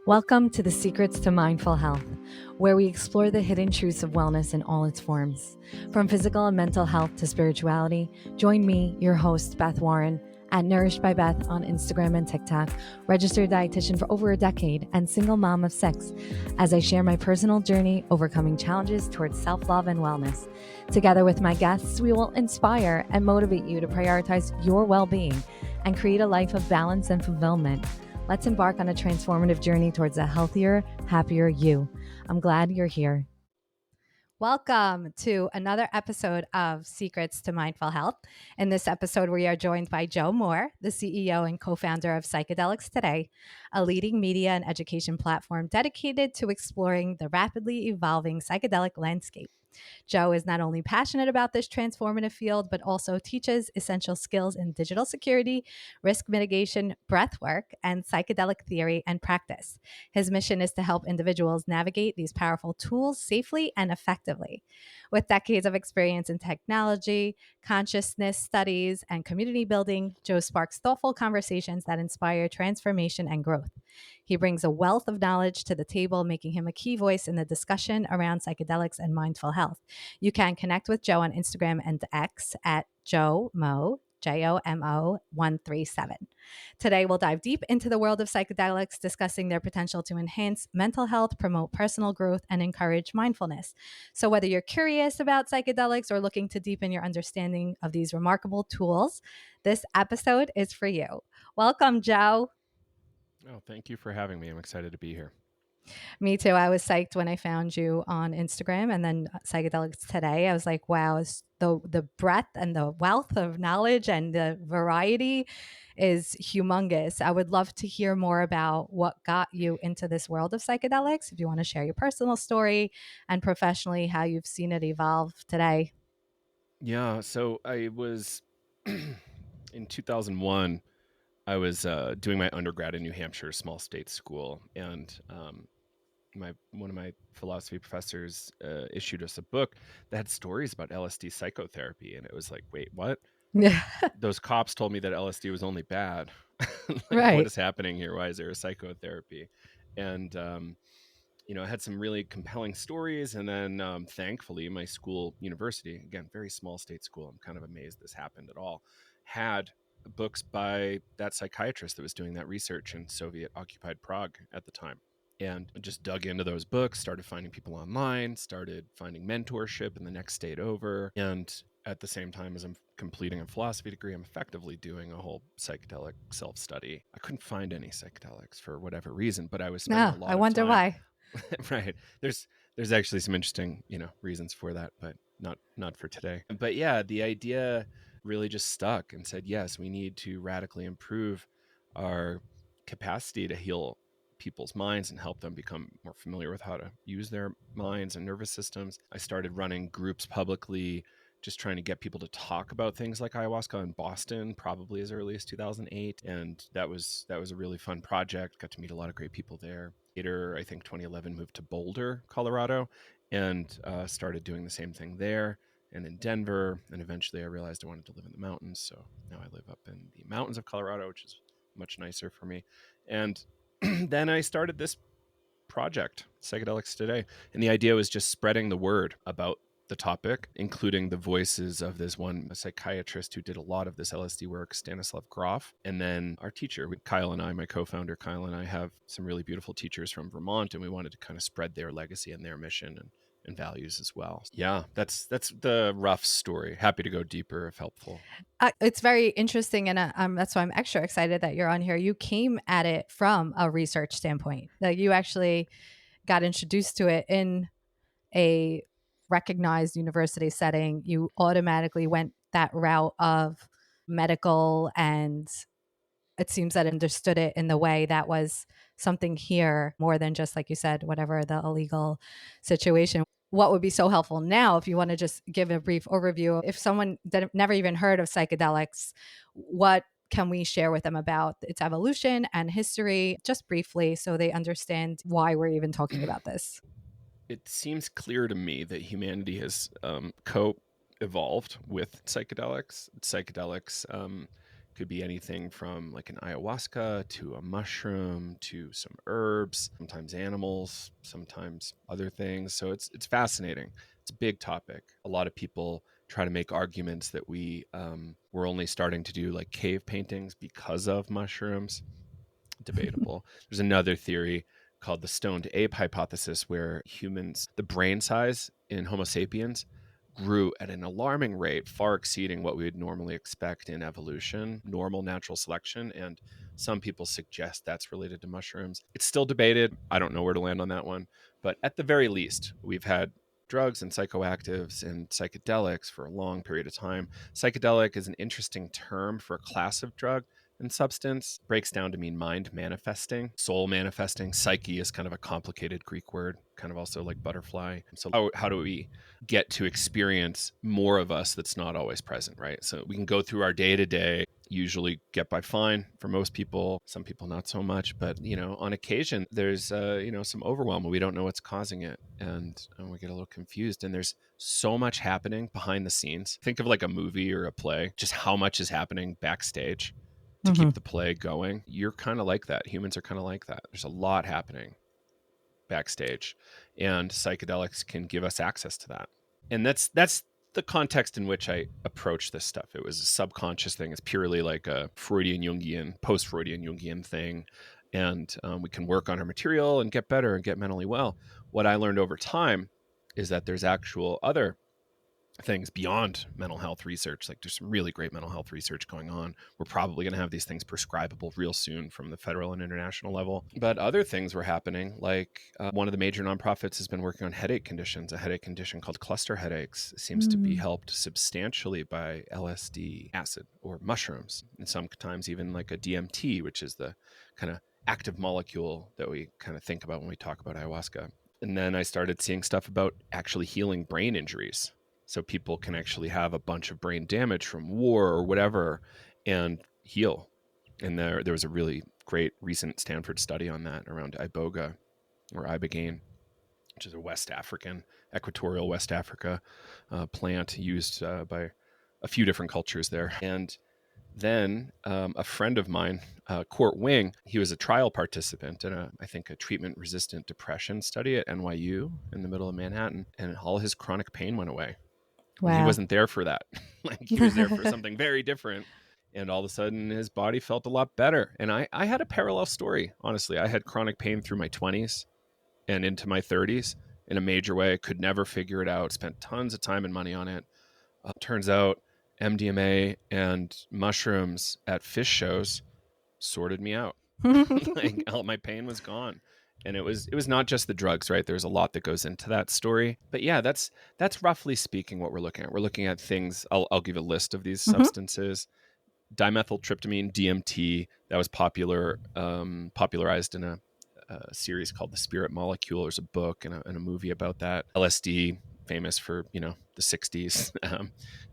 Welcome to the Secrets to Mindful Health, where we explore the hidden truths of wellness in all its forms. From physical and mental health to spirituality, join me, your host, Beth Warren, at Nourished by Beth on Instagram and TikTok, registered dietitian for over a decade, and single mom of 6, as I share my personal journey overcoming challenges towards self-love and wellness. Together with my guests, we will inspire and motivate you to prioritize your well-being and create a life of balance and fulfillment. Let's embark on a transformative journey towards a healthier, happier you. I'm glad you're here. Welcome to another episode of Secrets to Mindful Health. In this episode, we are joined by Joe Moore, the CEO and co-founder of Psychedelics Today, a leading media and education platform dedicated to exploring the rapidly evolving psychedelic landscape. Joe is not only passionate about this transformative field, but also teaches essential skills in digital security, risk mitigation, breath work, and psychedelic theory and practice. His mission is to help individuals navigate these powerful tools safely and effectively. With decades of experience in technology, consciousness studies, and community building, Joe sparks thoughtful conversations that inspire transformation and growth. He brings a wealth of knowledge to the table, making him a key voice in the discussion around psychedelics and mindful health. You can connect with Joe on Instagram and X at JoMo, JOMO 137. Today, we'll dive deep into the world of psychedelics, discussing their potential to enhance mental health, promote personal growth, and encourage mindfulness. So, whether you're curious about psychedelics or looking to deepen your understanding of these remarkable tools, this episode is for you. Welcome, Joe. Oh, thank you for having me. I'm excited to be here. Me too. I was psyched when I found you on Instagram and then Psychedelics Today. I was like, wow, the breadth and the wealth of knowledge and the variety is humongous. I would love to hear more about what got you into this world of psychedelics. If you want to share your personal story and professionally how you've seen it evolve today. Yeah, so I was in 2001. I was doing my undergrad in New Hampshire, small state school, and one of my philosophy professors issued us a book that had stories about LSD psychotherapy, and it was like, wait, what? Yeah. Those cops told me that LSD was only bad. Like, what Right. is happening here? Why is there a psychotherapy? And I had some really compelling stories. And then thankfully, my school, university, again, very small state school, I'm kind of amazed this happened at all, had books by that psychiatrist that was doing that research in Soviet occupied Prague at the time. And I just dug into those books, started finding people online, started finding mentorship in the next state over. And at the same time as I'm completing a philosophy degree, I'm effectively doing a whole psychedelic self-study. I couldn't find any psychedelics for whatever reason, but I was spending a No, I lot of wonder time. why. Right. There's actually some interesting, reasons for that, but not for today. But yeah, the idea really just stuck and said, yes, we need to radically improve our capacity to heal people's minds and help them become more familiar with how to use their minds and nervous systems. I started running groups publicly, just trying to get people to talk about things like ayahuasca in Boston, probably as early as 2008. And that was a really fun project. Got to meet a lot of great people there. Later, I think 2011, moved to Boulder, Colorado, and started doing the same thing there and in Denver. And eventually I realized I wanted to live in the mountains. So now I live up in the mountains of Colorado, which is much nicer for me. And then I started this project, Psychedelics Today. And the idea was just spreading the word about the topic, including the voices of this one psychiatrist who did a lot of this LSD work, Stanislav Grof, and then our teacher, Kyle and I, my co-founder Kyle and I, have some really beautiful teachers from Vermont, and we wanted to kind of spread their legacy and their mission and values as well. Yeah, that's the rough story. Happy to go deeper if helpful. It's very interesting, and that's why I'm extra excited that you're on here. You came at it from a research standpoint. Like you actually got introduced to it in a recognized university setting. You automatically went that route of medical, and it seems that understood it in the way that was something here more than just, like you said, whatever the illegal situation. What would be so helpful now, if you want to just give a brief overview, if someone that never even heard of psychedelics, what can we share with them about its evolution and history, just briefly, so they understand why we're even talking about this? It seems clear to me that humanity has co-evolved with psychedelics. Psychedelics Could be anything from like an ayahuasca to a mushroom to some herbs, sometimes animals, sometimes other things. So it's fascinating. It's a big topic. A lot of people try to make arguments that we're only starting to do like cave paintings because of mushrooms. Debatable. There's another theory called the stoned ape hypothesis, where humans, the brain size in Homo sapiens grew at an alarming rate, far exceeding what we would normally expect in evolution, normal natural selection. And some people suggest that's related to mushrooms. It's still debated. I don't know where to land on that one. But at the very least, we've had drugs and psychoactives and psychedelics for a long period of time. Psychedelic is an interesting term for a class of drug and substance. Breaks down to mean mind manifesting, soul manifesting. Psyche is kind of a complicated Greek word, kind of also like butterfly. So how do we get to experience more of us that's not always present, right? So we can go through our day to day, usually get by fine for most people, some people not so much, but on occasion there's some overwhelm. We don't know what's causing it, and we get a little confused, and there's so much happening behind the scenes. Think of like a movie or a play, just how much is happening backstage to keep the play going. You're kind of like that. Humans are kind of like that. There's a lot happening backstage, and psychedelics can give us access to that. And that's the context in which I approach this stuff. It was a subconscious thing. It's purely like a Freudian Jungian, post-Freudian Jungian thing. And we can work on our material and get better and get mentally well. What I learned over time is that there's actual other things beyond mental health research. Like there's some really great mental health research going on. We're probably going to have these things prescribable real soon from the federal and international level. But other things were happening. Like one of the major nonprofits has been working on headache conditions. A headache condition called cluster headaches seems to be helped substantially by LSD acid or mushrooms, and sometimes even like a DMT, which is the kind of active molecule that we kind of think about when we talk about ayahuasca. And then I started seeing stuff about actually healing brain injuries. So people can actually have a bunch of brain damage from war or whatever and heal. And there was a really great recent Stanford study on that around iboga or ibogaine, which is a West African, equatorial West Africa plant used by a few different cultures there. And then a friend of mine, Court Wing, he was a trial participant in I think a treatment-resistant depression study at NYU in the middle of Manhattan, and all his chronic pain went away. Wow. He wasn't there for that. Like he was there for something very different. And all of a sudden his body felt a lot better. And I had a parallel story, honestly. I had chronic pain through my 20s and into my 30s in a major way. I could never figure it out. Spent tons of time and money on it. Turns out MDMA and mushrooms at fish shows sorted me out. Like all my pain was gone. And it was not just the drugs, right? There's a lot that goes into that story. But yeah, that's roughly speaking what we're looking at. We're looking at things. I'll give a list of these substances. Dimethyltryptamine, DMT, that was popularized in a series called The Spirit Molecule. There's a book and a movie about that. LSD, famous for the 60s.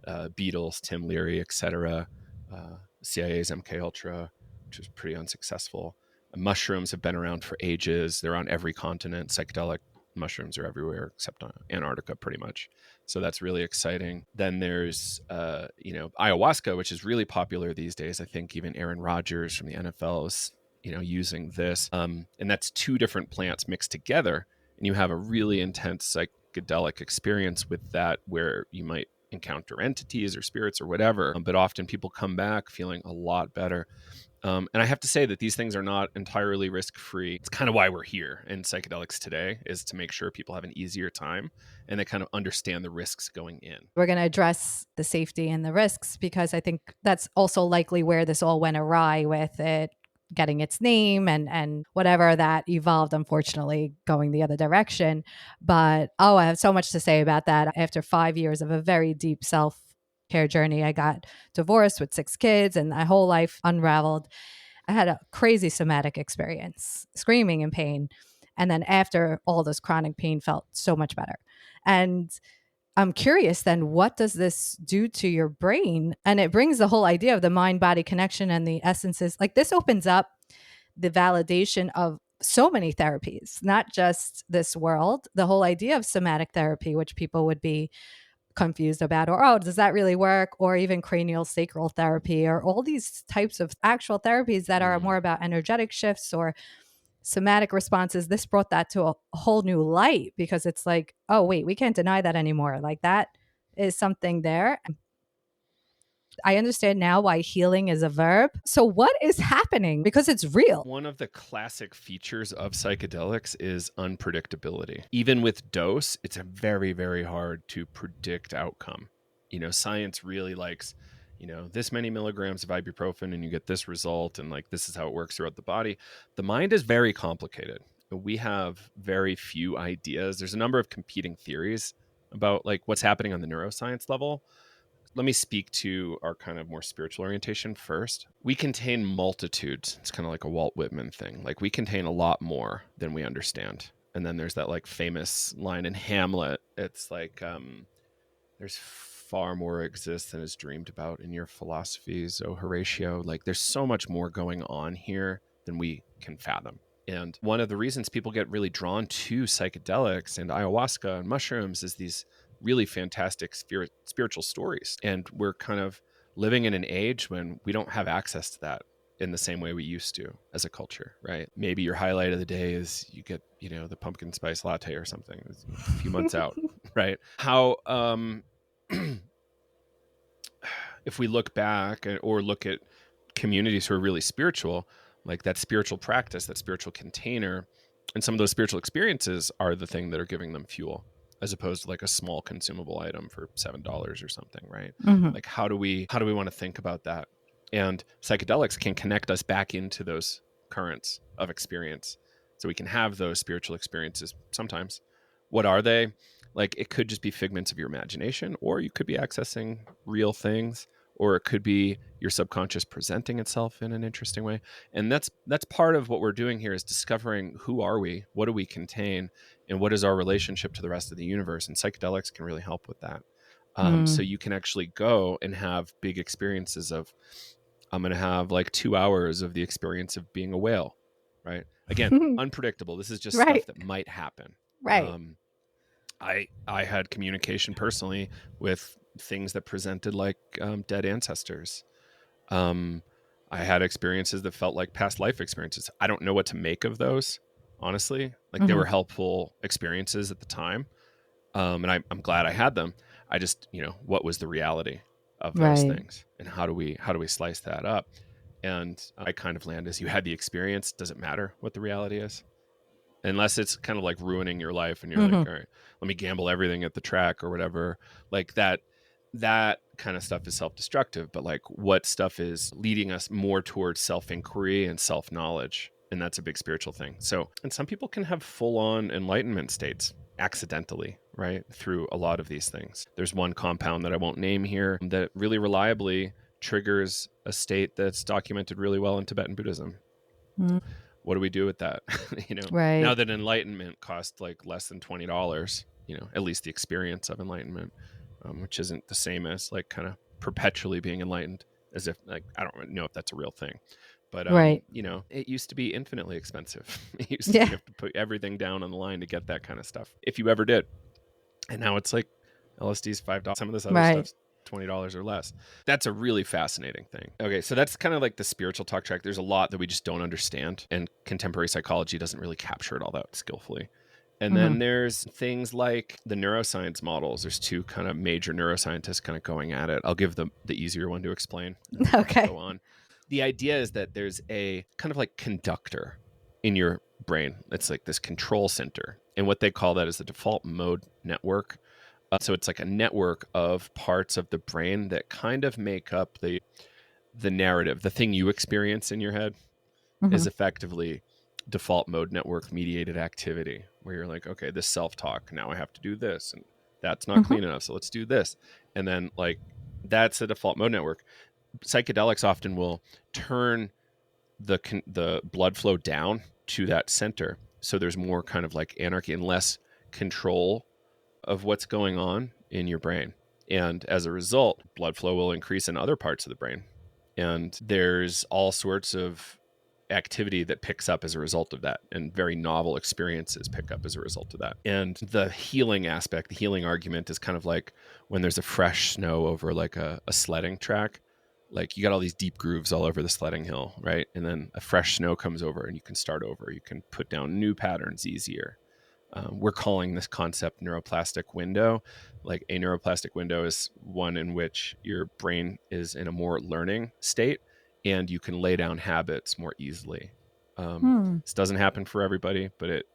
Beatles, Tim Leary, etc. CIA's MK Ultra, which was pretty unsuccessful. Mushrooms have been around for ages. They're on every continent. Psychedelic mushrooms are everywhere except on Antarctica, pretty much. So that's really exciting. Then there's, ayahuasca, which is really popular these days. I think even Aaron Rodgers from the NFL is, using this. And that's two different plants mixed together, and you have a really intense psychedelic experience with that, where you might encounter entities or spirits or whatever. But often people come back feeling a lot better. And I have to say that these things are not entirely risk-free. It's kind of why we're here in Psychedelics Today, is to make sure people have an easier time and they kind of understand the risks going in. We're going to address the safety and the risks, because I think that's also likely where this all went awry with it getting its name and whatever that evolved, unfortunately, going the other direction. But, I have so much to say about that. After 5 years of a very deep self-care journey, I got divorced with 6 kids and my whole life unraveled. I had a crazy somatic experience, screaming in pain. And then after all this chronic pain, felt so much better. And I'm curious then, what does this do to your brain? And it brings the whole idea of the mind-body connection and the essences. Like, this opens up the validation of so many therapies, not just this world. The whole idea of somatic therapy, which people would be confused about, or, oh, does that really work? Or even cranial sacral therapy, or all these types of actual therapies that are more about energetic shifts or somatic responses. This brought that to a whole new light, because it's like, oh, wait, we can't deny that anymore. Like, that is something there. I understand now why healing is a verb. So what is happening? Because it's real. One of the classic features of psychedelics is unpredictability. Even with dose, it's a very, very hard to predict outcome. Science really likes, this many milligrams of ibuprofen and you get this result, and like this is how it works throughout the body. The mind is very complicated. We have very few ideas. There's a number of competing theories about like what's happening on the neuroscience level. Let me speak to our kind of more spiritual orientation first. We contain multitudes. It's kind of like a Walt Whitman thing. Like, we contain a lot more than we understand. And then there's that like famous line in Hamlet. It's like, there's far more exists than is dreamed about in your philosophies, oh Horatio. Like, there's so much more going on here than we can fathom. And one of the reasons people get really drawn to psychedelics and ayahuasca and mushrooms is these really fantastic spiritual stories. And we're kind of living in an age when we don't have access to that in the same way we used to as a culture, right? Maybe your highlight of the day is you get, the pumpkin spice latte or something. It's a few months out, right? How, if we look back or look at communities who are really spiritual, like that spiritual practice, that spiritual container, and some of those spiritual experiences are the thing that are giving them fuel, as opposed to like a small consumable item for $7 or something, right? Mm-hmm. Like, how do we want to think about that? And psychedelics can connect us back into those currents of experience, so we can have those spiritual experiences sometimes. What are they? Like, it could just be figments of your imagination, or you could be accessing real things, or it could be your subconscious presenting itself in an interesting way. And that's part of what we're doing here, is discovering who are we, what do we contain, and what is our relationship to the rest of the universe. And psychedelics can really help with that. So you can actually go and have big experiences of, I'm going to have like 2 hours of the experience of being a whale, right? Again, unpredictable. This is just stuff that might happen. Right. I had communication personally with things that presented like dead ancestors. I had experiences that felt like past life experiences. I don't know what to make of those, honestly. Like, they were helpful experiences at the time. And I'm glad I had them. I just, what was the reality of those things, and how do we slice that up? And I kind of land as, you had the experience. Does it matter what the reality is? Unless it's kind of like ruining your life and you're like, all right, let me gamble everything at the track or whatever. Like that kind of stuff is self-destructive. But like, what stuff is leading us more towards self-inquiry and self-knowledge? And that's a big spiritual thing. So, and some people can have full-on enlightenment states accidentally, right? Through a lot of these things. There's one compound that I won't name here that really reliably triggers a state that's documented really well in Tibetan Buddhism. What do we do with that? Now that enlightenment costs like less than $20, at least the experience of enlightenment, which isn't the same as like kind of perpetually being enlightened, as if, like, I don't know if that's a real thing, but it used to be infinitely expensive. It used to, you have to put everything down on the line to get that kind of stuff, if you ever did. And now it's like LSD's $5. Some of this other stuff's $20 or less. That's a really fascinating thing. Okay, so that's kind of like the spiritual talk track. There's a lot that we just don't understand, and contemporary psychology doesn't really capture it all that skillfully. And then there's things like the neuroscience models. There's two kind of major neuroscientists kind of going at it. I'll give the easier one to explain. Okay. Go on. The idea is that there's a kind of like conductor in your brain. It's like this control center. And what they call that is the default mode network. So it's like a network of parts of the brain that kind of make up the narrative. The thing you experience in your head is effectively default mode network mediated activity, where you're like, okay, this self-talk, now I have to do this, and that's not clean enough, so let's do this. And then like, that's the default mode network. Psychedelics often will turn the blood flow down to that center, so there's more kind of like anarchy and less control of what's going on in your brain. And as a result, blood flow will increase in other parts of the brain. And there's all sorts of activity that picks up as a result of that, and very novel experiences pick up as a result of that. And the healing aspect, the healing argument, is kind of like when there's a fresh snow over like a sledding track. Like you got all these deep grooves all over the sledding hill, right? And then a fresh snow comes over and you can start over. You can put down new patterns easier. We're calling this concept neuroplastic window. Like a neuroplastic window is one in which your brain is in a more learning state and you can lay down habits more easily. This doesn't happen for everybody, but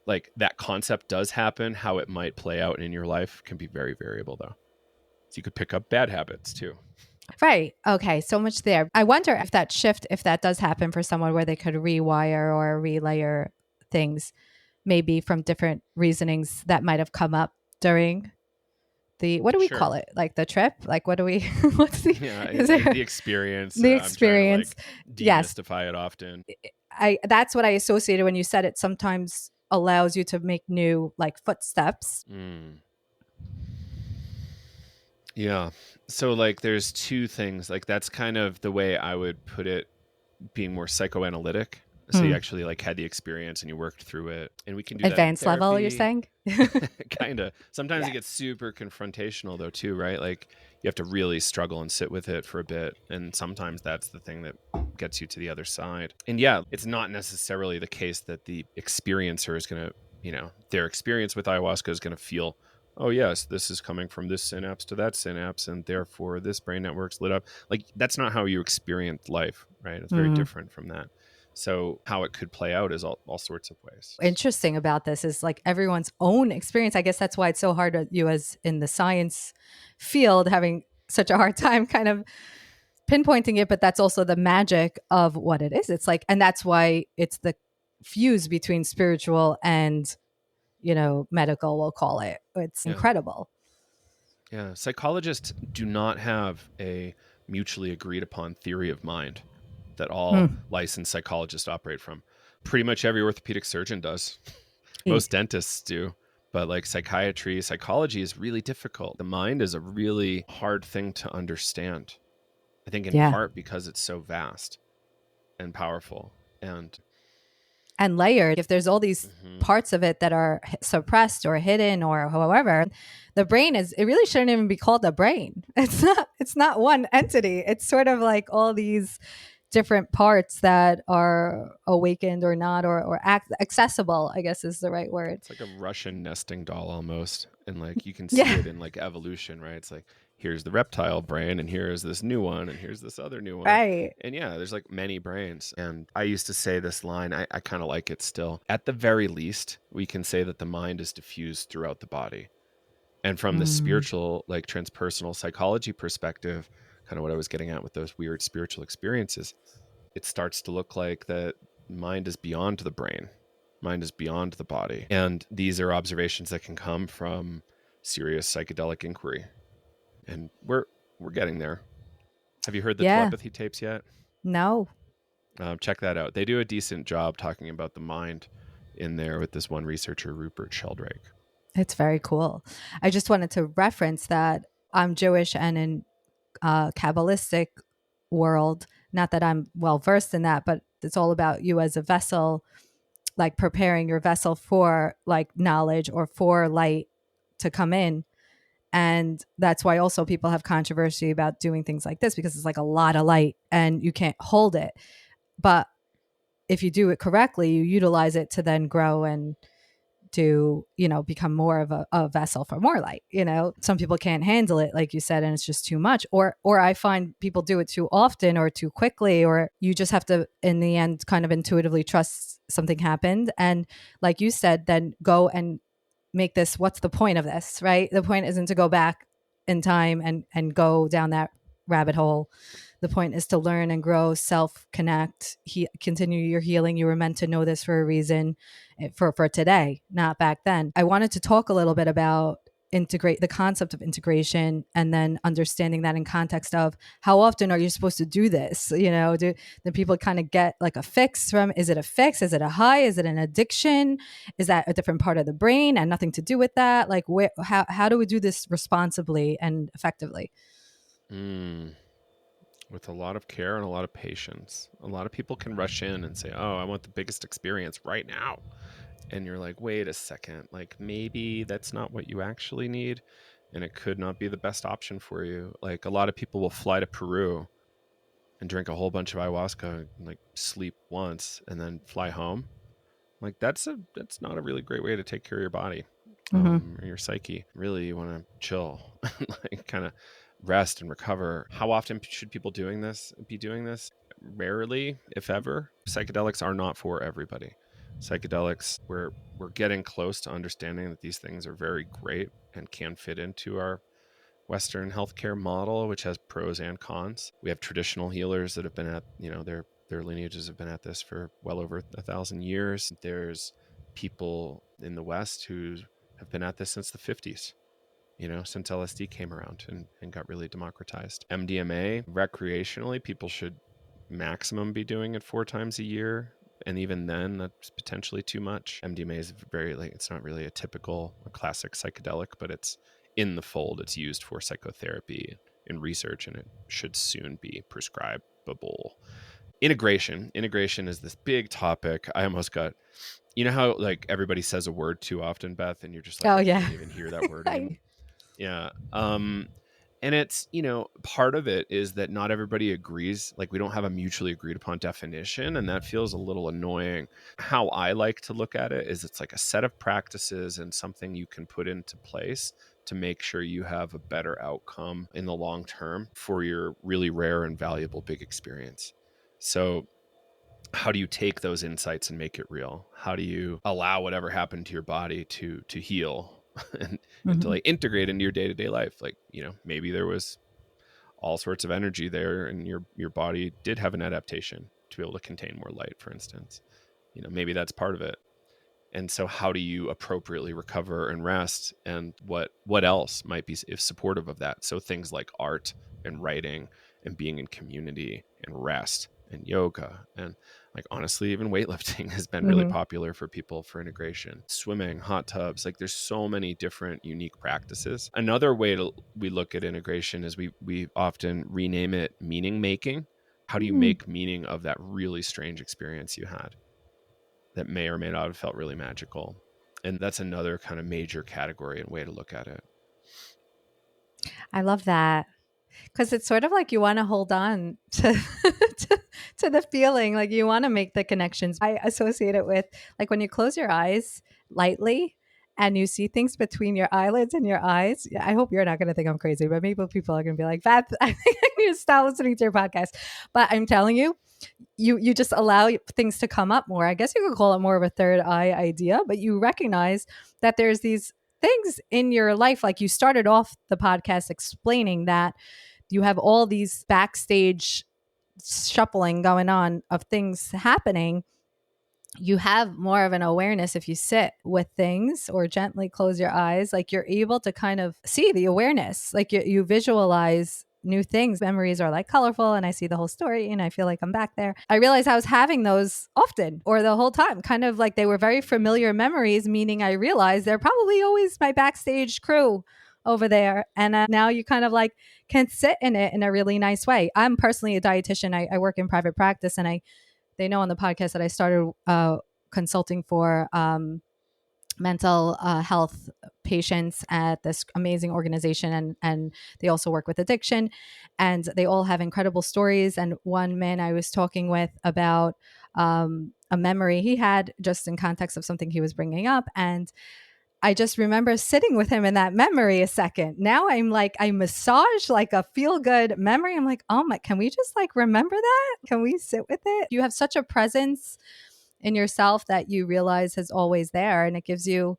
like that concept does happen. How it might play out in your life can be very variable though. So you could pick up bad habits too. Right. Okay. So much there. I wonder if that shift, if that does happen for someone where they could rewire or relayer things, maybe from different reasonings that might have come up during the, what do we call it? Like the trip? Like what do we, what's the, the experience. The experience. I'm trying to, demystify it often. That's what I associated when you said it sometimes allows you to make new like footsteps. Yeah. So like there's two things, like that's kind of the way I would put it, being more psychoanalytic. So you actually like had the experience and you worked through it, and we can do advanced that level, you're saying? Kind of. Sometimes it gets super confrontational though too, right? Like you have to really struggle and sit with it for a bit, and sometimes that's the thing that gets you to the other side. And yeah, it's not necessarily the case that the experiencer is going to, their experience with ayahuasca is going to feel, oh yes, this is coming from this synapse to that synapse, and therefore this brain network's lit up. Like that's not how you experience life, right? It's very different from that. So how it could play out is all sorts of ways. Interesting about this is like everyone's own experience. I guess that's why it's so hard to you as in the science field having such a hard time kind of pinpointing it, but that's also the magic of what it is. It's like, and that's why it's the fuse between spiritual and, medical, we'll call it. It's incredible. Yeah. Psychologists do not have a mutually agreed upon theory of mind that all licensed psychologists operate from. Pretty much every orthopedic surgeon does. Most dentists do. But like psychology is really difficult. The mind is a really hard thing to understand. I think in part because it's so vast and powerful and layered. If there's all these parts of it that are suppressed or hidden or however, the brain it really shouldn't even be called a brain. It's not one entity. It's sort of like all these different parts that are awakened or not, or accessible, I guess is the right word. It's like a Russian nesting doll almost. And like you can see it in like evolution, right? It's like, here's the reptile brain, and here's this new one, and here's this other new one. Right. And yeah, there's like many brains. And I used to say this line, I kind of like it still. At the very least, we can say that the mind is diffused throughout the body. And from the spiritual, like transpersonal psychology perspective, kind of what I was getting at with those weird spiritual experiences, it starts to look like that mind is beyond the brain. Mind is beyond the body. And these are observations that can come from serious psychedelic inquiry. And we're getting there. Have you heard the telepathy tapes yet? No. Check that out. They do a decent job talking about the mind in there with this one researcher, Rupert Sheldrake. It's very cool. I just wanted to reference that I'm Jewish, and in Kabbalistic world, not that I'm well versed in that, but it's all about you as a vessel, like preparing your vessel for like knowledge or for light to come in. And that's why also people have controversy about doing things like this, because it's like a lot of light and you can't hold it. But if you do it correctly, you utilize it to then grow and to, become more of a vessel for more light. Some people can't handle it, like you said, and it's just too much. Or I find people do it too often or too quickly, or you just have to, in the end, kind of intuitively trust something happened. And like you said, then go and make this, what's the point of this, right? The point isn't to go back in time and go down that rabbit hole. The point is to learn and grow, self-connect, continue your healing. You were meant to know this for a reason, for today, not back then. I wanted to talk a little bit about the concept of integration, and then understanding that in context of how often are you supposed to do this? Do people kind of get like a fix from, is it a fix? Is it a high? Is it an addiction? Is that a different part of the brain and nothing to do with that? Like how do we do this responsibly and effectively? with a lot of care and a lot of patience. A lot of people can rush in and say, oh, I want the biggest experience right now. And you're like, wait a second, like maybe that's not what you actually need. And it could not be the best option for you. Like a lot of people will fly to Peru and drink a whole bunch of ayahuasca and like sleep once and then fly home. Like that's not a really great way to take care of your body or your psyche. Really, you want to chill, like kind of rest and recover. How often should people be doing this? Rarely, if ever. Psychedelics are not for everybody. Psychedelics, we're getting close to understanding that these things are very great and can fit into our Western healthcare model, which has pros and cons. We have traditional healers that have been at, their lineages have been at this for well over 1,000 years. There's people in the West who have been at this since the 50s, since LSD came around and got really democratized. MDMA, recreationally, people should maximum be doing it 4 times a year. And even then, that's potentially too much. MDMA is it's not really a typical or classic psychedelic, but it's in the fold. It's used for psychotherapy and research, and it should soon be prescribable. Integration is this big topic. I almost got, how like everybody says a word too often, Beth, and you're just like, Oh, I yeah. can't even hear that word anymore. Yeah. And it's, part of it is that not everybody agrees. Like we don't have a mutually agreed upon definition, and that feels a little annoying. How I like to look at it is it's like a set of practices and something you can put into place to make sure you have a better outcome in the long term for your really rare and valuable big experience. So how do you take those insights and make it real? How do you allow whatever happened to your body to heal and to like integrate into your day-to-day life? Like, maybe there was all sorts of energy there and your body did have an adaptation to be able to contain more light, for instance. Maybe that's part of it. And so how do you appropriately recover and rest, and what else might be if supportive of that? So things like art and writing and being in community and rest and yoga, and like honestly even weightlifting has been really popular for people for integration. Swimming, hot tubs, like there's so many different unique practices. Another way we look at integration is we often rename it meaning making. How do you make meaning of that really strange experience you had that may or may not have felt really magical? And that's another kind of major category and way to look at it. I love that. Because it's sort of like you want to hold on to, to the feeling, like you want to make the connections. I associate it with like when you close your eyes lightly and you see things between your eyelids and your eyes. I hope you're not going to think I'm crazy, but maybe people are going to be like, Beth, I think I need to stop listening to your podcast. But I'm telling you, you just allow things to come up more. I guess you could call it more of a third eye idea, but you recognize that there's these things in your life. Like you started off the podcast explaining that you have all these backstage shuffling going on of things happening. You have more of an awareness if you sit with things or gently close your eyes. Like you're able to kind of see the awareness, like you visualize new things. Memories are like colorful, and I see the whole story and I feel like I'm back there. I realized I was having those often or the whole time, kind of like they were very familiar memories, meaning I realized they're probably always my backstage crew over there. And now you kind of like can sit in it in a really nice way. I'm personally a dietitian. I work in private practice, and they know on the podcast that I started consulting for mental health patients at this amazing organization, and they also work with addiction, and they all have incredible stories. And one man I was talking with about a memory he had just in context of something he was bringing up, and I just remember sitting with him in that memory a second. Now I'm like, I massage like a feel good memory. I'm like, oh my, can we just like remember that? Can we sit with it? You have such a presence in yourself that you realize is always there. And it gives you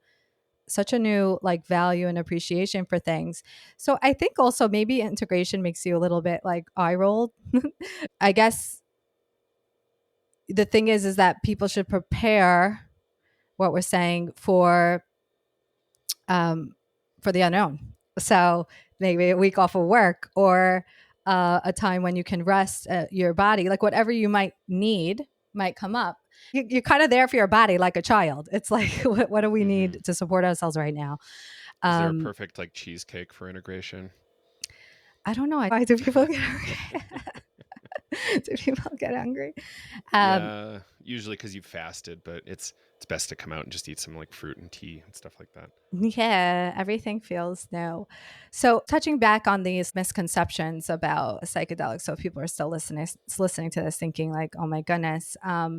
such a new like value and appreciation for things. So I think also maybe integration makes you a little bit like eye rolled. I guess the thing is that people should prepare what we're saying for the unknown. So maybe a week off of work, or a time when you can rest your body, like whatever you might need might come up. You're kind of there for your body like a child. It's like, what do we need to support ourselves right now? Is there a perfect like cheesecake for integration? I don't know. I do people get Do people get hungry? Yeah, usually because you fasted, but it's best to come out and just eat some like fruit and tea and stuff like that. Yeah, everything feels new. So, touching back on these misconceptions about psychedelics, so if people are still listening to this, thinking like, "Oh my goodness,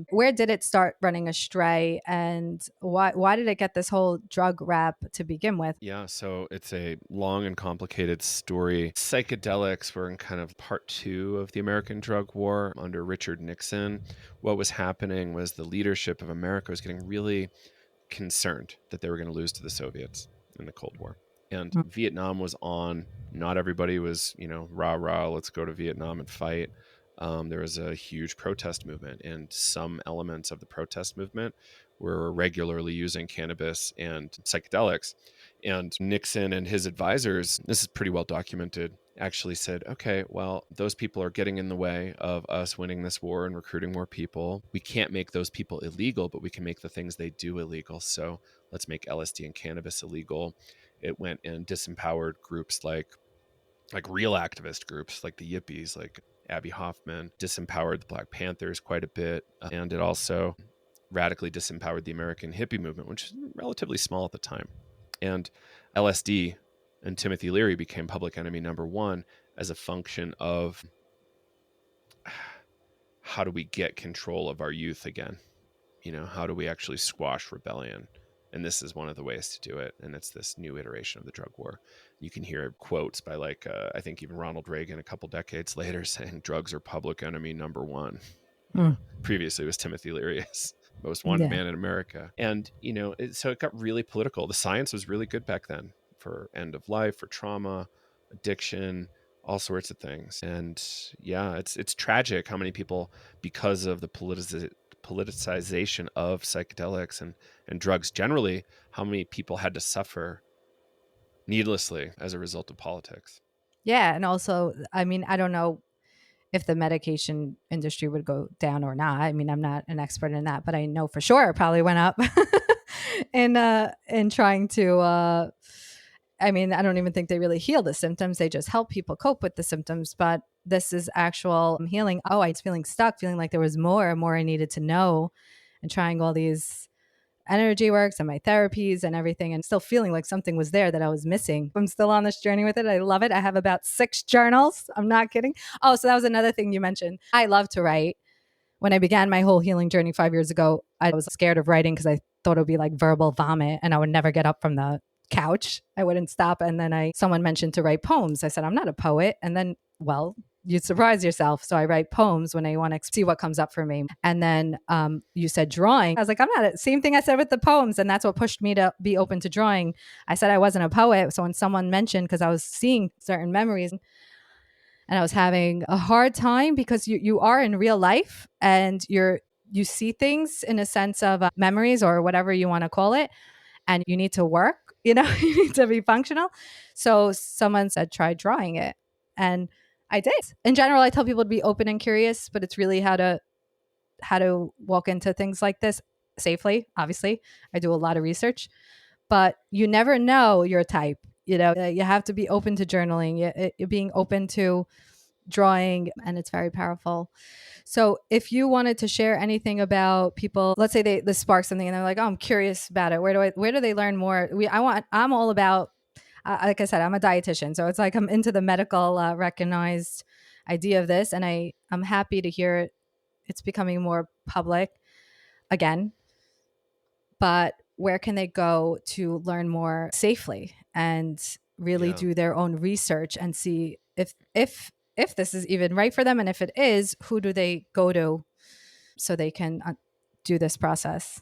where did it start running astray, and why did it get this whole drug rap to begin with?" Yeah, so it's a long and complicated story. Psychedelics were in kind of part two of the American drug war under Richard Nixon. What was happening was the leadership of America was getting really concerned that they were going to lose to the Soviets in the Cold War. And Mm. Vietnam was on. Not everybody was, rah, rah, let's go to Vietnam and fight. There was a huge protest movement, and some elements of the protest movement were regularly using cannabis and psychedelics. And Nixon and his advisors, this is pretty well documented, actually said, okay, well, those people are getting in the way of us winning this war and recruiting more people. We can't make those people illegal, but we can make the things they do illegal. So let's make LSD and cannabis illegal. It went and disempowered groups like real activist groups like the Yippies, like Abby Hoffman, disempowered the Black Panthers quite a bit. And it also radically disempowered the American hippie movement, which is relatively small at the time. And LSD and Timothy Leary became public enemy number one as a function of how do we get control of our youth again? How do we actually squash rebellion? And this is one of the ways to do it. And it's this new iteration of the drug war. You can hear quotes by I think even Ronald Reagan a couple decades later saying drugs are public enemy number one. Previously it was Timothy Leary as most wanted man in America. And, so it got really political. The science was really good back then for end of life, for trauma, addiction, all sorts of things. And yeah, it's tragic how many people, because of the politicization of psychedelics and drugs generally, how many people had to suffer needlessly as a result of politics. Yeah, and also, I mean, I don't know if the medication industry would go down or not. I mean, I'm not an expert in that, but I know for sure it probably went up in trying to I mean, I don't even think they really heal the symptoms. They just help people cope with the symptoms, but this is actual healing. Oh, I was feeling stuck, feeling like there was more I needed to know, and trying all these energy works and my therapies and everything, and still feeling like something was there that I was missing. I'm still on this journey with it. I love it. I have about 6 journals. I'm not kidding. Oh, so that was another thing you mentioned. I love to write. When I began my whole healing journey 5 years ago, I was scared of writing because I thought it would be like verbal vomit and I would never get up from the couch. I wouldn't stop. And then someone mentioned to write poems. I said, I'm not a poet. And then, well, you'd surprise yourself. So I write poems when I want to see what comes up for me. And then you said drawing. I was like, I'm not. Same thing I said with the poems. And that's what pushed me to be open to drawing. I said I wasn't a poet. So when someone mentioned, because I was seeing certain memories and I was having a hard time, because you are in real life and you see things in a sense of memories or whatever you want to call it, and you need to work, you need to be functional. So someone said, try drawing it. And I did. In general, I tell people to be open and curious, but it's really how to walk into things like this safely. Obviously, I do a lot of research, but you never know your type. You have to be open to journaling, you're being open to drawing, and it's very powerful. So if you wanted to share anything about people, let's say they spark something and they're like, oh, I'm curious about it. Where do they learn more? I'm all about, like I said, I'm a dietitian. So it's like I'm into the medical recognized idea of this. And I'm happy to hear it's becoming more public again. But where can they go to learn more safely and really do their own research and see if this is even right for them, and if it is, who do they go to so they can do this process?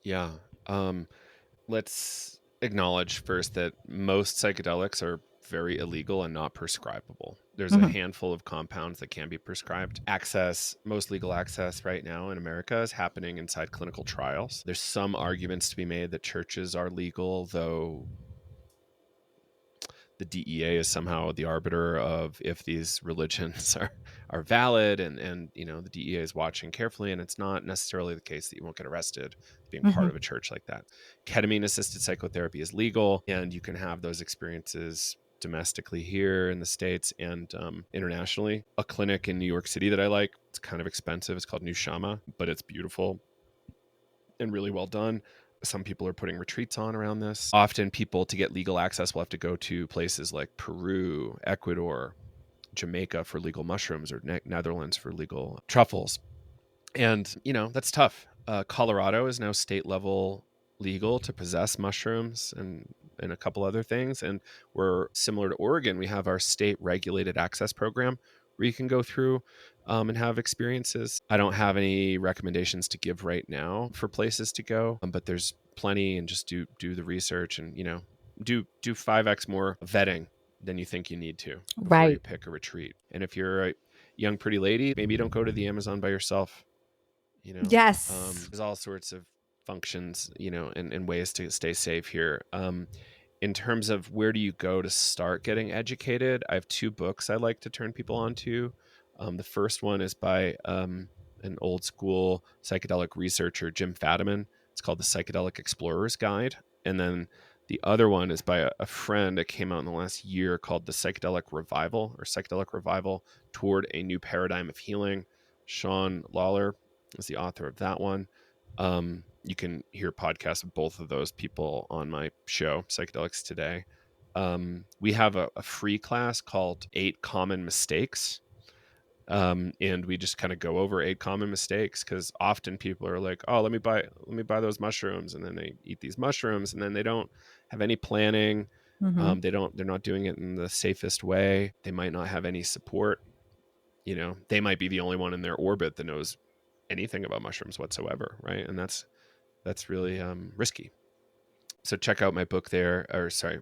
Yeah. Let's acknowledge first that most psychedelics are very illegal and not prescribable. There's a handful of compounds that can be prescribed. Most legal access right now in America is happening inside clinical trials. There's some arguments to be made that churches are legal, though the DEA is somehow the arbiter of if these religions are valid, and the DEA is watching carefully, and it's not necessarily the case that you won't get arrested being part of a church like that. Ketamine assisted psychotherapy is legal, and you can have those experiences domestically here in the States and internationally. A clinic in New York City that I like. It's kind of expensive. It's called New Shama, but it's beautiful and really well done. Some people are putting retreats on around this. Often people, to get legal access, will have to go to places like Peru, Ecuador, Jamaica for legal mushrooms, or Netherlands for legal truffles. And, that's tough. Colorado is now state level legal to possess mushrooms and a couple other things. And we're similar to Oregon. We have our state regulated access program where you can go through and have experiences. I don't have any recommendations to give right now for places to go, but there's plenty, and just do the research and, do 5x more vetting than you think you need to before you Right. pick a retreat. And if you're a young, pretty lady, maybe you don't go to the Amazon by yourself. Yes. There's all sorts of functions, and ways to stay safe here. In terms of where do you go to start getting educated, I have 2 books I like to turn people on to. The first one is by an old school psychedelic researcher, Jim Fadiman. It's called The Psychedelic Explorer's Guide. And then the other one is by a friend that came out in the last year called The Psychedelic Revival, or Psychedelic Revival Toward a New Paradigm of Healing. Sean Lawler is the author of that one. You can hear podcasts of both of those people on my show, Psychedelics Today. We have a free class called 8 Common Mistakes. And we just kind of go over 8 common mistakes, because often people are like, oh, let me buy those mushrooms. And then they eat these mushrooms and then they don't have any planning. Mm-hmm. They're not doing it in the safest way. They might not have any support. They might be the only one in their orbit that knows anything about mushrooms whatsoever. Right. And that's really risky. So check out my book there,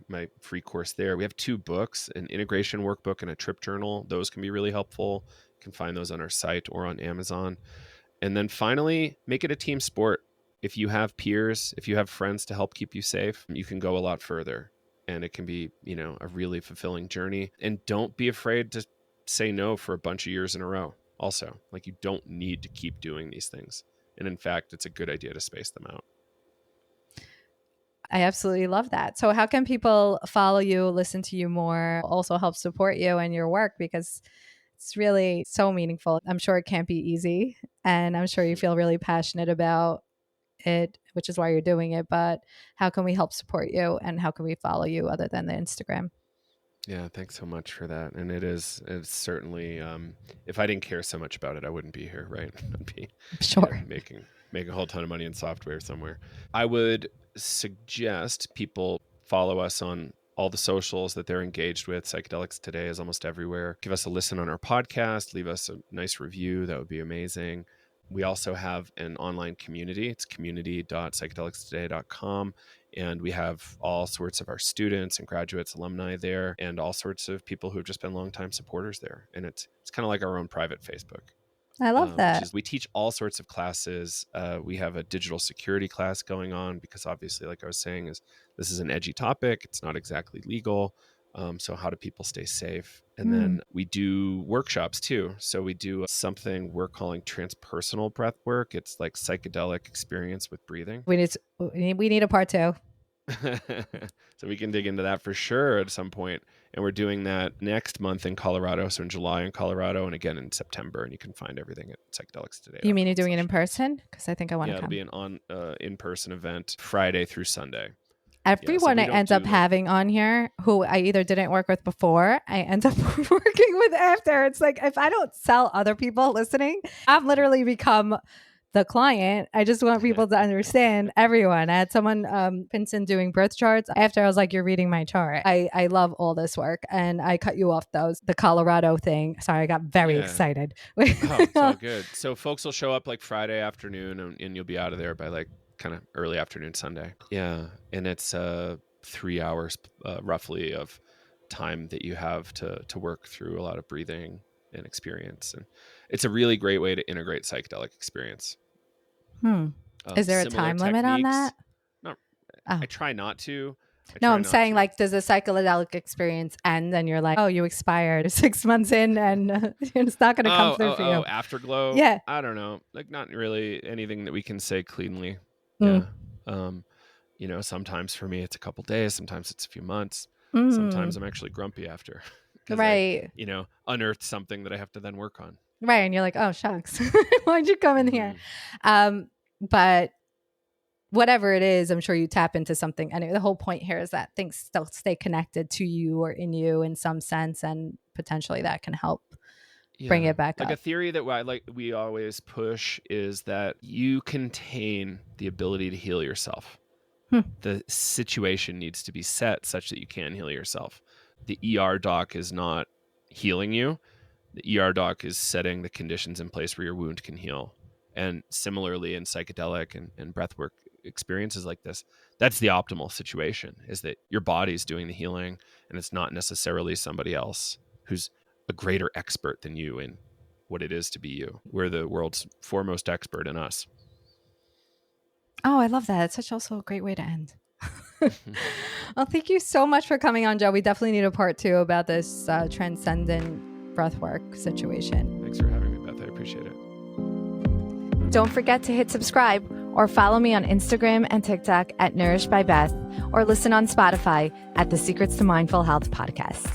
my free course there. We have 2 books, an integration workbook and a trip journal. Those can be really helpful. You can find those on our site or on Amazon. And then finally, make it a team sport. If you have peers, if you have friends to help keep you safe, you can go a lot further. And it can be, a really fulfilling journey. And don't be afraid to say no for a bunch of years in a row. Also, like, you don't need to keep doing these things. And in fact, it's a good idea to space them out. I absolutely love that. So how can people follow you, listen to you more, also help support you and your work? Because it's really so meaningful. I'm sure it can't be easy. And I'm sure you feel really passionate about it, which is why you're doing it. But how can we help support you, and how can we follow you other than the Instagram? Yeah, thanks so much for that. And it's certainly, if I didn't care so much about it, I wouldn't be here, right? I'd be Sure. making a whole ton of money in software somewhere. I would suggest people follow us on all the socials that they're engaged with. Psychedelics Today is almost everywhere. Give us a listen on our podcast. Leave us a nice review. That would be amazing. We also have an online community. It's community.psychedelicstoday.com. And we have all sorts of our students and graduates, alumni there, and all sorts of people who have just been longtime supporters there. And it's kind of like our own private Facebook. I love that. We teach all sorts of classes. We have a digital security class going on because obviously, like I was saying, this is an edgy topic. It's not exactly legal. So how do people stay safe? And then we do workshops too. So we do something we're calling transpersonal breath work. It's like psychedelic experience with breathing. We need a part 2. So we can dig into that for sure at some point. And we're doing that next month in Colorado. So in July in Colorado, and again in September. And you can find everything at Psychedelics Today. You mean you're doing it in person? Because I think I want to it'll come. be an in-person event Friday through Sunday. Everyone I end up having on here who I either didn't work with before, I end up working with after. It's like, if I don't sell other people listening, I've literally become the client. I just want people to understand everyone. I had someone, Vincent, doing birth charts. After I was like, you're reading my chart. I love all this work. And I cut you off the Colorado thing. Sorry, I got very excited. Oh, it's all good. So folks will show up like Friday afternoon and you'll be out of there by like kind of early afternoon Sunday. Yeah. And it's 3 hours roughly of time that you have to work through a lot of breathing and experience. And it's a really great way to integrate psychedelic experience. Is there a time limit on that? No, I try not to. I'm saying, like, does the psychedelic experience end and you're like, oh, you expired 6 months in and it's not going to come through for you? Afterglow? Yeah. I don't know. Like, not really anything that we can say cleanly. Yeah. Sometimes for me it's a couple days, sometimes it's a few months. Sometimes I'm actually grumpy after because Right. I unearthed something that I have to then work on. Right. And you're like, oh, shucks. Why'd you come in here? Mhm. But whatever it is, I'm sure you tap into something. Anyway, the whole point here is that things still stay connected to you or in you in some sense. And potentially that can help bring it back like up. a theory that we always push is that you contain the ability to heal yourself. The situation needs to be set such that you can heal yourself. The ER doc is not healing you. The ER doc is setting the conditions in place where your wound can heal. And similarly in psychedelic and breathwork experiences like this, that's the optimal situation, is that your body's doing the healing and it's not necessarily somebody else who's a greater expert than you in what it is to be you. We're the world's foremost expert in us. Oh, I love that. It's such also a great way to end. Well, thank you so much for coming on, Joe. We definitely need a part 2 about this transcendent breathwork situation. Thanks for having me, Beth. I appreciate it. Don't forget to hit subscribe or follow me on Instagram and TikTok at Nourished by Beth, or listen on Spotify at the Secrets to Mindful Health podcast.